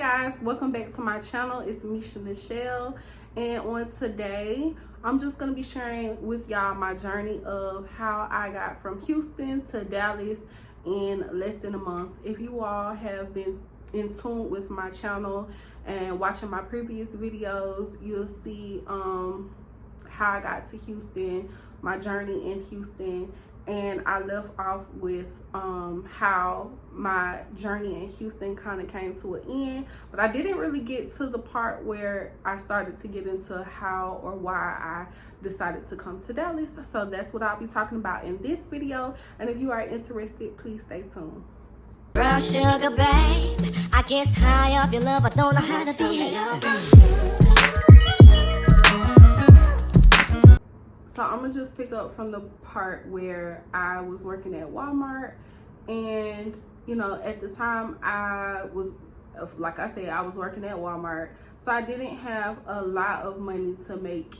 guys, welcome back to my channel. It's Misha Michelle, and on today I'm just going to be sharing with y'all my journey of how I got from Houston to Dallas in less than a month. If you all have been in tune with my channel and watching my previous videos, you'll see how I got to Houston, my journey in Houston. And I left off with how my journey in Houston kind of came to an end, but I didn't really get to the part where I started to get into how or why I decided to come to Dallas. So that's what I'll be talking about in this video, and if you are interested, please stay tuned. Brown sugar, babe, I guess high off your love, I don't know how to behave. So I'm gonna just pick up from the part where I was working at Walmart, and you know, at the time I was, like I said, I was working at Walmart, so I didn't have a lot of money to make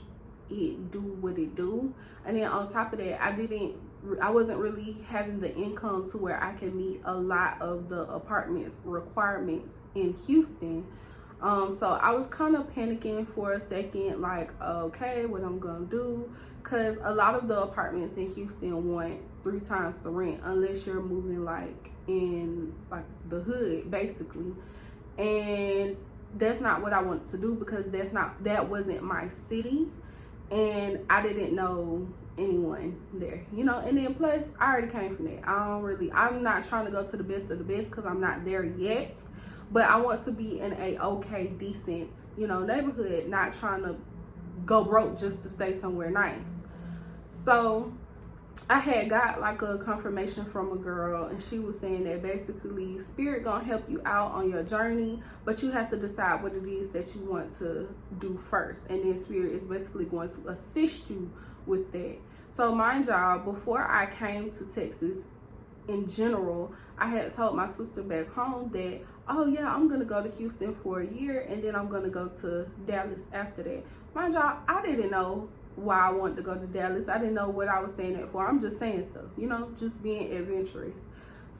it do what it do. And then on top of that, I wasn't really having the income to where I can meet a lot of the apartments requirements in Houston. So I was kind of panicking for a second, like, okay, what I'm gonna do, because a lot of the apartments in Houston want 3 times the rent unless you're moving like in like the hood basically, and that's not what I wanted to do because that wasn't my city, and I didn't know anyone there, you know. And then plus I already came from that. I'm not trying to go to the best of the best because I'm not there yet, but I want to be in a okay, decent, you know, neighborhood, not trying to go broke just to stay somewhere nice. So I had got like a confirmation from a girl, and she was saying that basically Spirit gonna help you out on your journey, but you have to decide what it is that you want to do first, and then Spirit is basically going to assist you with that. So mind y'all, before I came to Texas in general, I had told my sister back home that, oh yeah, I'm gonna go to Houston for a year and then I'm gonna go to Dallas after that. Mind y'all, I didn't know why I wanted to go to Dallas. I didn't know what I was saying that for. I'm just saying stuff, you know, just being adventurous.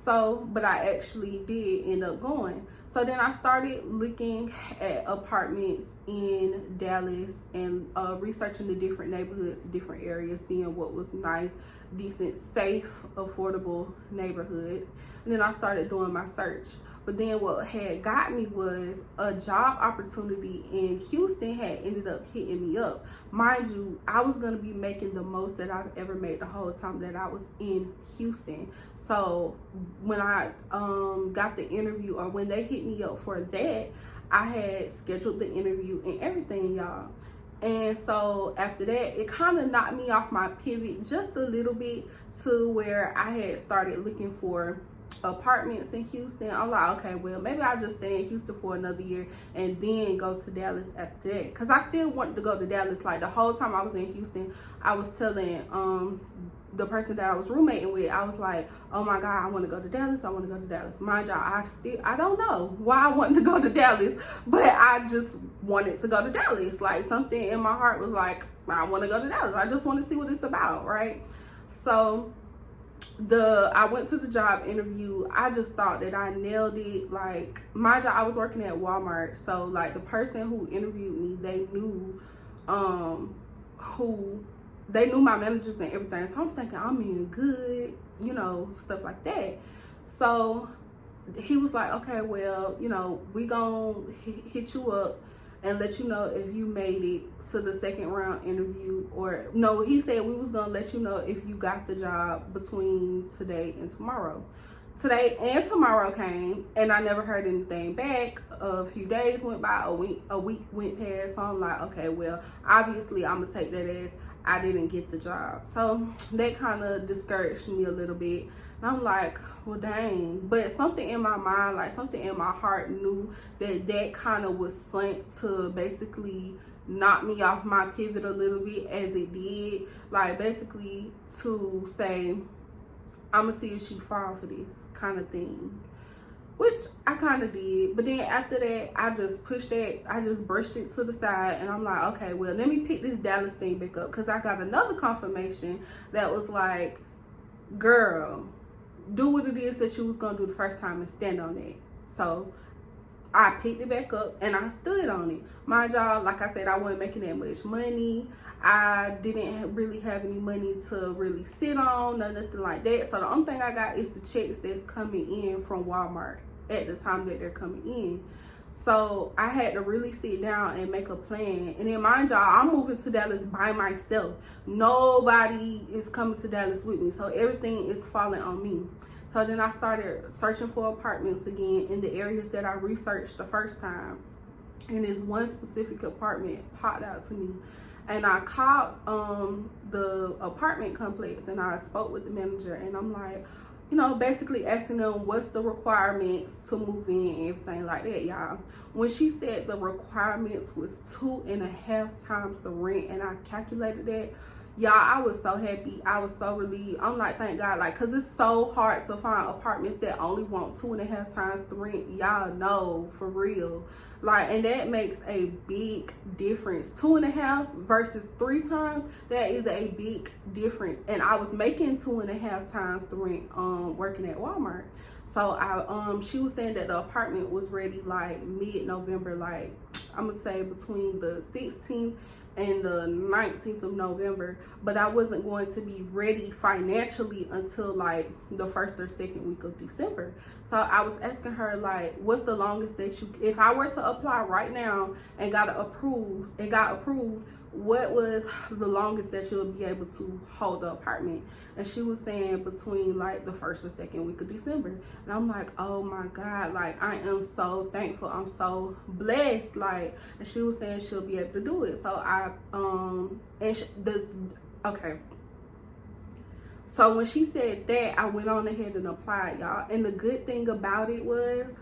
So, but I actually did end up going. So then I started looking at apartments in Dallas and researching the different neighborhoods, the different areas, seeing what was nice, decent, safe, affordable neighborhoods. And then I started doing my search. But then what had got me was a job opportunity in Houston had ended up hitting me up. Mind you, I was going to be making the most that I've ever made the whole time that I was in Houston. So when I got the interview, or when they hit me up for that, I had scheduled the interview and everything, y'all. And so after that, it kind of knocked me off my pivot just a little bit to where I had started looking for apartments in Houston. I'm like, okay, well, maybe I'll just stay in Houston for another year and then go to Dallas after that, because I still wanted to go to Dallas. Like the whole time I was in Houston, I was telling the person that I was roommating with, I was like, oh my God, I want to go to Dallas. I want to go to Dallas. Mind y'all, I don't know why I wanted to go to Dallas, but I just wanted to go to Dallas. Like something in my heart was like, I want to go to Dallas. I just want to see what it's about, right? So I went to the job interview. I just thought that I nailed it. Like, mind you, I was working at Walmart, so like the person who interviewed me, they knew my managers and everything. So I'm thinking I'm in good, you know, stuff like that. So he was like, okay, well, you know, we gonna hit you up and let you know if you made it to the second round interview, or no, he said we was gonna let you know if you got the job between today and tomorrow. Today and tomorrow came, and I never heard anything back. A few days went by, a week went past, so I'm like, okay, well, obviously I'm gonna take that as I didn't get the job. So that kind of discouraged me a little bit. And I'm like, well, dang. But something in my mind, like something in my heart knew that kind of was sent to basically knock me off my pivot a little bit, as it did. Like basically to say, I'm gonna see if she fall for this kind of thing, which I kind of did. But then after that, I just brushed it to the side, and I'm like, okay, well, let me pick this Dallas thing back up, because I got another confirmation that was like, girl, do what it is that you was gonna do the first time and stand on it. So I picked it back up and I stood on it. Mind y'all, like I said, I wasn't making that much money. I didn't really have any money to really sit on, or nothing like that. So the only thing I got is the checks that's coming in from Walmart at the time that they're coming in. So I had to really sit down and make a plan. And then mind y'all, I'm moving to Dallas by myself. Nobody is coming to Dallas with me. So everything is falling on me. So then I started searching for apartments again in the areas that I researched the first time. And this one specific apartment popped out to me. And I called the apartment complex and I spoke with the manager, and I'm like, you know, basically asking them what's the requirements to move in and everything like that, y'all. When she said the requirements was 2.5 times the rent and I calculated that, y'all, I was so happy. I was so relieved. I'm like, thank God, like, cause it's so hard to find apartments that only want 2.5 times the rent. Y'all know, for real. Like, and that makes a big difference. 2.5 versus 3 times, that is a big difference. And I was making 2.5 times the rent working at Walmart. So she was saying that the apartment was ready like mid-November, like I'm gonna say between the 16th and the 19th of November, but I wasn't going to be ready financially until like the 1st or 2nd week of December. So I was asking her, like, what's the longest that you, if I were to apply right now and got approved, what was the longest that you'll be able to hold the apartment? And she was saying between like the 1st or 2nd week of December. And I'm like, oh my God, like, I am so thankful. I'm so blessed. Like, and she was saying she'll be able to do it. So okay. So when she said that, I went on ahead and applied, y'all. And the good thing about it was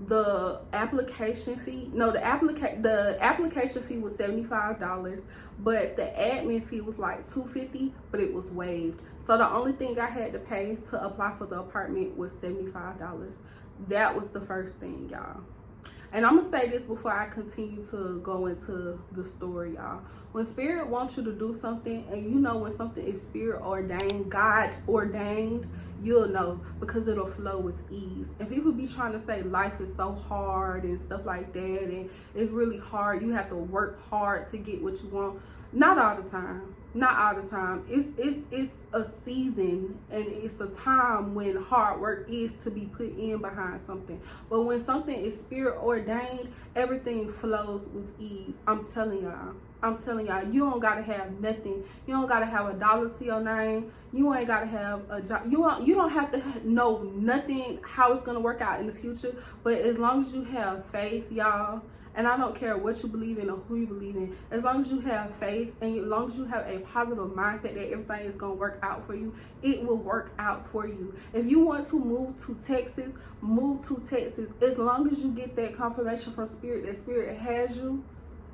the application fee. No, the application fee was $75, but the admin fee was like $250, but it was waived. So the only thing I had to pay to apply for the apartment was $75. That was the first thing, y'all. And I'm gonna say this before I continue to go into the story, y'all. When Spirit wants you to do something, and you know when something is Spirit ordained, God ordained, you'll know, because it'll flow with ease. And people be trying to say life is so hard and stuff like that, and it's really hard. You have to work hard to get what you want. Not all the time. Not all the time. It's a season, and it's a time when hard work is to be put in behind something. But when something is Spirit ordained, everything flows with ease. I'm telling y'all, you don't gotta have nothing. You don't gotta have $1 to your name. You ain't gotta have a job. You don't have to know nothing how it's gonna work out in the future. But as long as you have faith, y'all, and I don't care what you believe in or who you believe in, as long as you have faith and as long as you have a positive mindset that everything is going to work out for you, it will work out for you. If you want to move to Texas, move to Texas. As long as you get that confirmation from Spirit that Spirit has you,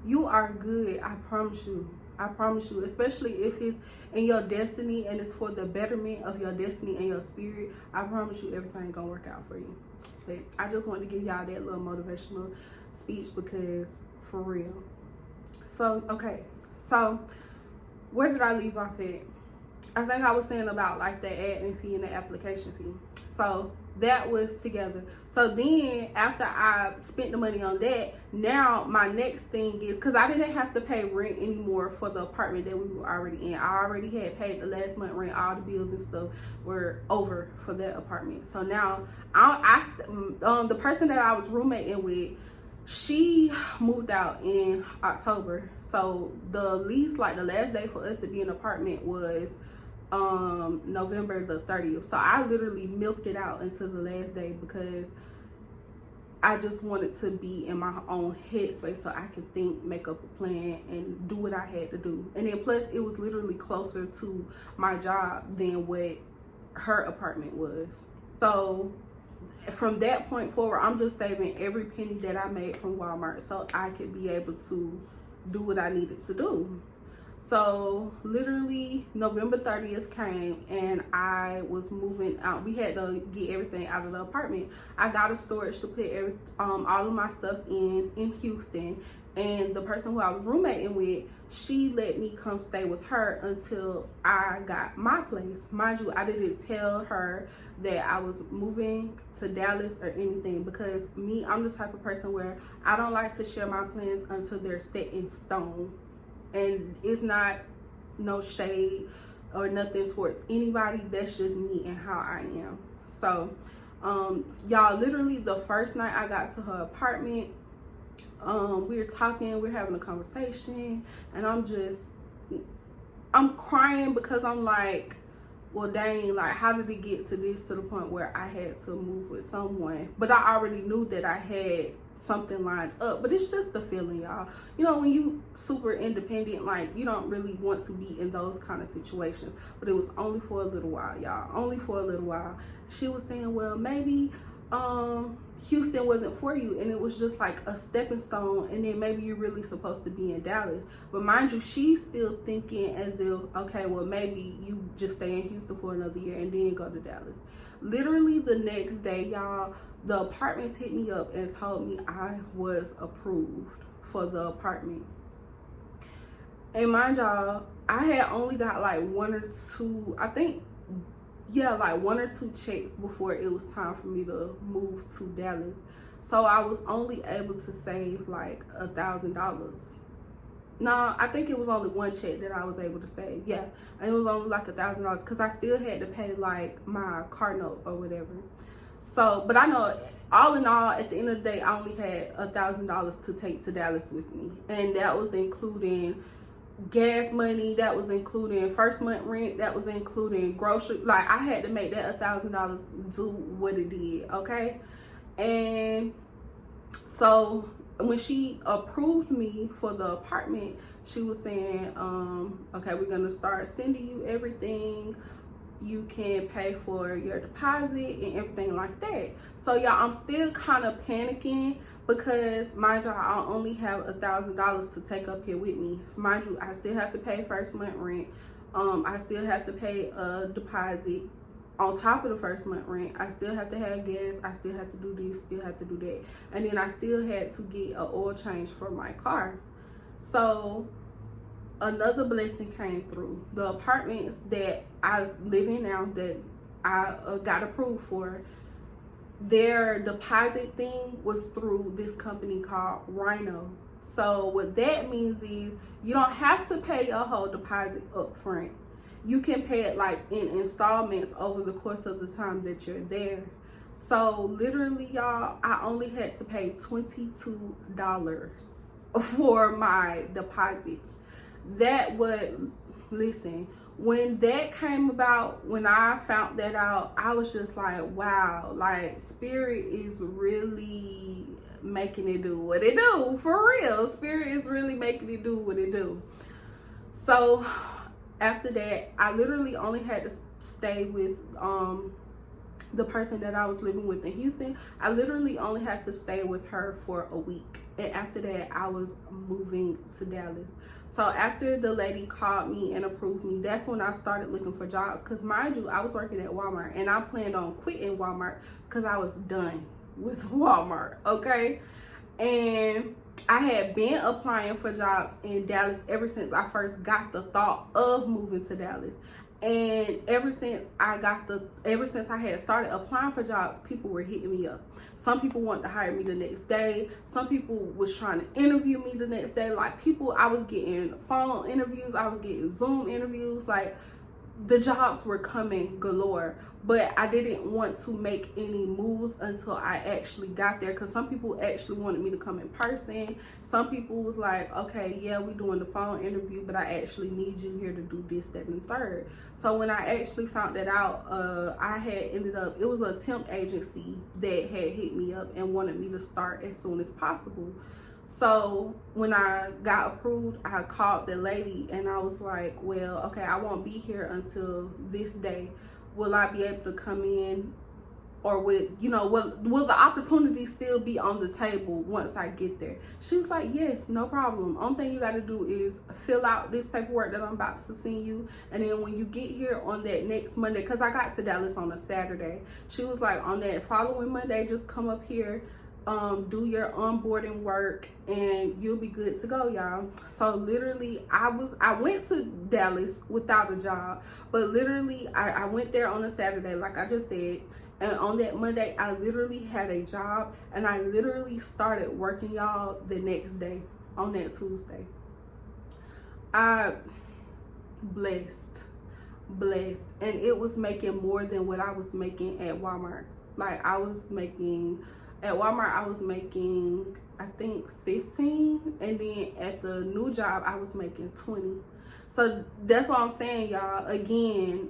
you are good. I promise you. I promise you, especially if it's in your destiny and it's for the betterment of your destiny and your spirit. I promise you everything gonna work out for you. But I just wanted to give y'all that little motivational speech, because for real. So, okay. So, where did I leave off at? I think I was saying about like the admin fee and the application fee. So that was together. So then after I spent the money on that, now my next thing is, because I didn't have to pay rent anymore for the apartment that we were already in. I already had paid the last month rent. All the bills and stuff were over for that apartment. So now the person that I was roommating with, she moved out in October. So the lease, like the last day for us to be in an apartment was November the 30th. So I literally milked it out until the last day, because I just wanted to be in my own headspace so I could think, make up a plan, and do what I had to do. And then plus it was literally closer to my job than what her apartment was. So from that point forward, I'm just saving every penny that I made from Walmart so I could be able to do what I needed to do. So literally November 30th came and I was moving out. We had to get everything out of the apartment. I got a storage to put all of my stuff in Houston, and the person who I was roommating with, she let me come stay with her until I got my place. Mind you, I didn't tell her that I was moving to Dallas or anything, because me, I'm the type of person where I don't like to share my plans until they're set in stone. And it's not no shade or nothing towards anybody. That's just me and how I am. So y'all, literally the first night I got to her apartment, we were talking, we're having a conversation, and I'm crying because I'm like, well, dang, like, how did it get to the point where I had to move with someone? But I already knew that I had something lined up. But it's just the feeling, y'all. You know, when you super independent, like, you don't really want to be in those kind of situations. But it was only for a little while, y'all. Only for a little while. She was saying, well, maybe Houston wasn't for you, and it was just like a stepping stone, and then maybe you're really supposed to be in Dallas. But mind you, she's still thinking as if, okay, well, maybe you just stay in Houston for another year and then go to Dallas. Literally the next day, y'all, the apartments hit me up and told me I was approved for the apartment. And mind y'all, I had only got like one or two, I think, yeah, like one or two checks before it was time for me to move to Dallas. So I was only able to save like $1,000. No, I think it was only one check that I was able to save. Yeah, and it was only like $1,000 because I still had to pay like my car note or whatever. So, but I know all in all, at the end of the day, I only had $1,000 to take to Dallas with me, and that was including gas money, that was including first month rent, that was including grocery. Like, I had to make that $1,000 do what it did, okay? And so when she approved me for the apartment, she was saying, okay, we're gonna start sending you everything. You can pay for your deposit and everything like that. So y'all, I'm still kind of panicking because, mind you, I only have $1,000 to take up here with me. So mind you, I still have to pay first month rent. I still have to pay a deposit on top of the first month rent. I still have to have gas. I still have to do this, still have to do that. And then I still had to get an oil change for my car. So another blessing came through. The apartments that I live in now, that I got approved for, their deposit thing was through this company called Rhino. So what that means is you don't have to pay your whole deposit up front. You can pay it like in installments over the course of the time that you're there. So literally, y'all, I only had to pay $22 for my deposits. That would, listen, when that came about, when I found that out, I was just like, wow, like, Spirit is really making it do what it do, for real. Spirit is really making it do what it do. So after that, I literally only had to stay with the person that I was living with in Houston. I literally only had to stay with her for a week, and after that I was moving to Dallas. So after the lady called me and approved me, that's when I started looking for jobs. Because mind you, I was working at Walmart, and I planned on quitting Walmart because I was done with Walmart, okay? And I had been applying for jobs in Dallas ever since I first got the thought of moving to Dallas. And ever since I had started applying for jobs, people were hitting me up. Some people wanted to hire me the next day. Some people was trying to interview me the next day. Like, people, I was getting phone interviews, I was getting Zoom interviews. Like, the jobs were coming galore, but I didn't want to make any moves until I actually got there, because some people actually wanted me to come in person. Some people was like, okay, yeah, we're doing the phone interview, but I actually need you here to do this, that, and third. So when I actually found that out, I had ended up, it was a temp agency that had hit me up and wanted me to start as soon as possible. So when I got approved, I called the lady and I was like, well, okay, I won't be here until this day. Will I be able to come in or will the opportunity still be on the table once I get there? She was like, yes, no problem. Only thing you got to do is fill out this paperwork that I'm about to send you, and then when you get here on that next Monday, because I got to Dallas on a Saturday, she was like, on that following Monday, just come up here, do your onboarding work, and you'll be good to go, y'all. So literally I went to Dallas without a job, but literally I went there on a Saturday, like I just said, and on that Monday I literally had a job, and I literally started working, y'all, the next day on that Tuesday. I blessed, and it was making more than what I was making at Walmart. Like at Walmart, I was making, I think, 15, and then at the new job, I was making 20. So that's what I'm saying, y'all. Again,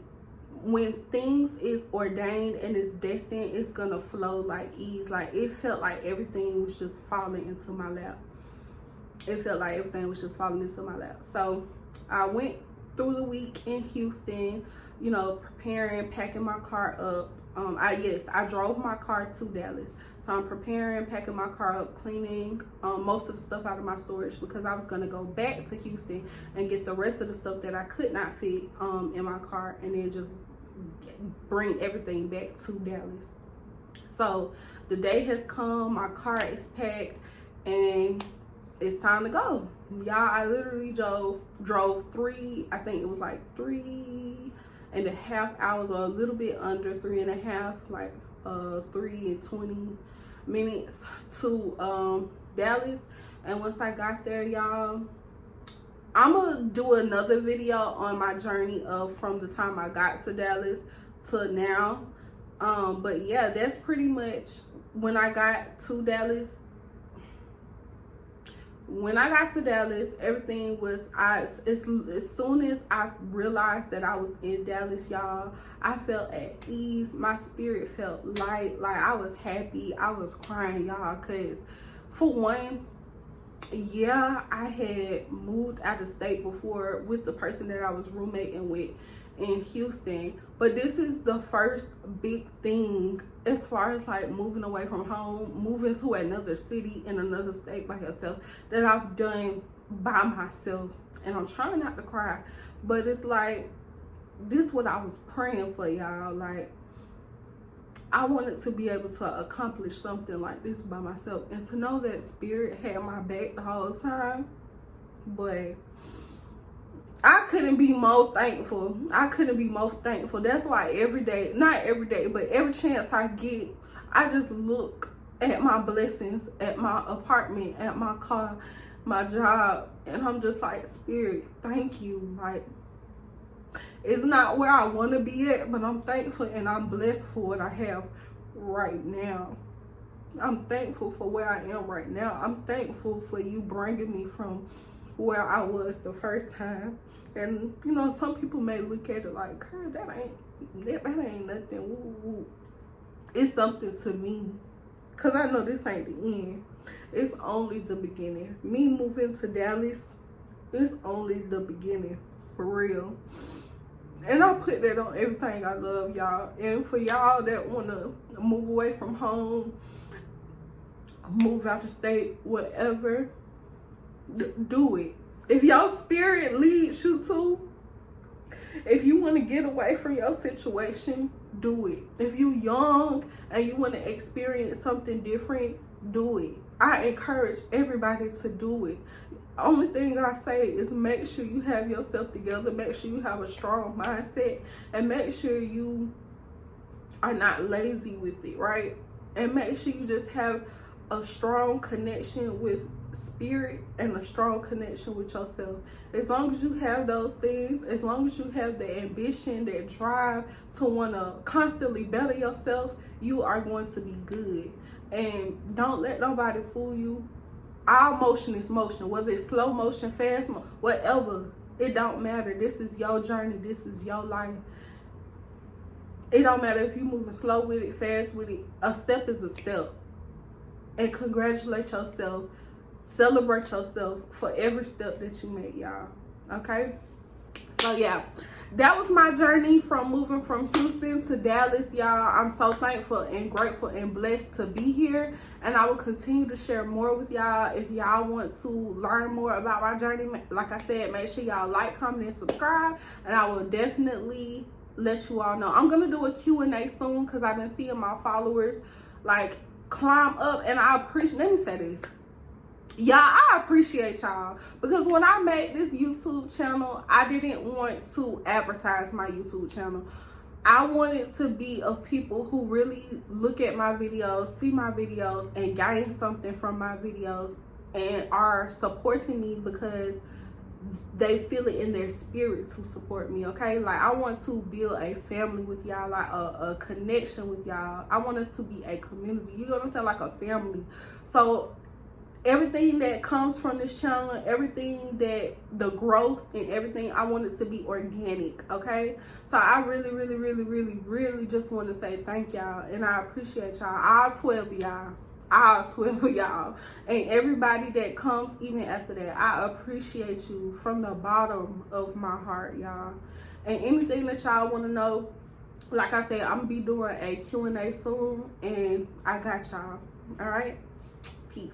when things is ordained and it's destined, it's gonna flow like ease. Like, it felt like everything was just falling into my lap. So I went through the week in Houston, preparing, packing my car up. I drove my car to Dallas. So I'm preparing, packing my car up, cleaning most of the stuff out of my storage, because I was going to go back to Houston and get the rest of the stuff that I could not fit in my car, and then just bring everything back to Dallas. So the day has come, my car is packed, and it's time to go. Y'all, I literally drove 3.5 hours, or a little bit under 3.5, like 3 and 20 minutes to Dallas. And once I got there, y'all, I'm gonna do another video on my journey of from the time I got to Dallas to now. But yeah, that's pretty much when I got to Dallas. When I got to Dallas, everything was, as soon as I realized that I was in Dallas, y'all, I felt at ease. My spirit felt light. Like, I was happy. I was crying, y'all, because for one, yeah, I had moved out of state before with the person that I was roommating with in Houston, but this is the first big thing as far as like moving away from home, moving to another city in another state by yourself, that I've done by myself. And I'm trying not to cry, but it's like, this is what I was praying for, y'all. Like, I wanted to be able to accomplish something like this by myself, and to know that Spirit had my back the whole time. But I couldn't be more thankful. That's why every day, not every day, but every chance I get, I just look at my blessings, at my apartment, at my car, my job, and I'm just like, Spirit, thank you. Like, it's not where I want to be at, but I'm thankful and I'm blessed for what I have right now. I'm thankful for where I am right now. I'm thankful for you bringing me from where I was the first time. And some people may look at it like, girl, that ain't nothing. Woo, woo. It's something to me, because I know this ain't the end. It's only the beginning. Me moving to Dallas, it's only the beginning, for real. And I put that on everything I love, y'all. And for y'all that want to move away from home, move out the state, whatever, do it. If your spirit leads you to, if you want to get away from your situation, do it. If you young and you want to experience something different, do it. I encourage everybody to do it. Only thing I say is make sure you have yourself together, make sure you have a strong mindset, and make sure you are not lazy with it, right? And make sure you just have a strong connection with Spirit and a strong connection with yourself. As long as you have those things, as long as you have the ambition, that drive to want to constantly better yourself, you are going to be good. And don't let nobody fool you. All motion is motion, whether it's slow motion, fast motion, whatever, it don't matter. This is your journey, this is your life. It don't matter if you're moving slow with it, fast with it. A step is a step. And congratulate yourself, celebrate yourself for every step that you make, y'all. Okay? So yeah, that was my journey from moving from Houston to Dallas, y'all. I'm so thankful and grateful and blessed to be here, and I will continue to share more with y'all. If y'all want to learn more about my journey, like I said, make sure y'all like, comment, and subscribe, and I will definitely let you all know. I'm gonna do a Q&A soon because I've been seeing my followers like climb up, and I appreciate, let me say this, y'all, I appreciate y'all, because when I made this YouTube channel, I didn't want to advertise my YouTube channel. I wanted to be of people who really look at my videos, see my videos, and gain something from my videos, and are supporting me because they feel it in their spirit to support me. Okay, like I want to build a family with y'all, like a connection with y'all. I want us to be a community, you know what I'm saying, like a family. So everything that comes from this channel, everything that the growth and everything, I want it to be organic. Okay, so I really just want to say thank y'all, and I appreciate y'all, all 12 of y'all, all 12 of y'all, and everybody that comes even after that. I appreciate you from the bottom of my heart, y'all. And anything that y'all want to know, like I said, I'm gonna be doing a Q&A soon, and I got y'all. All right, peace.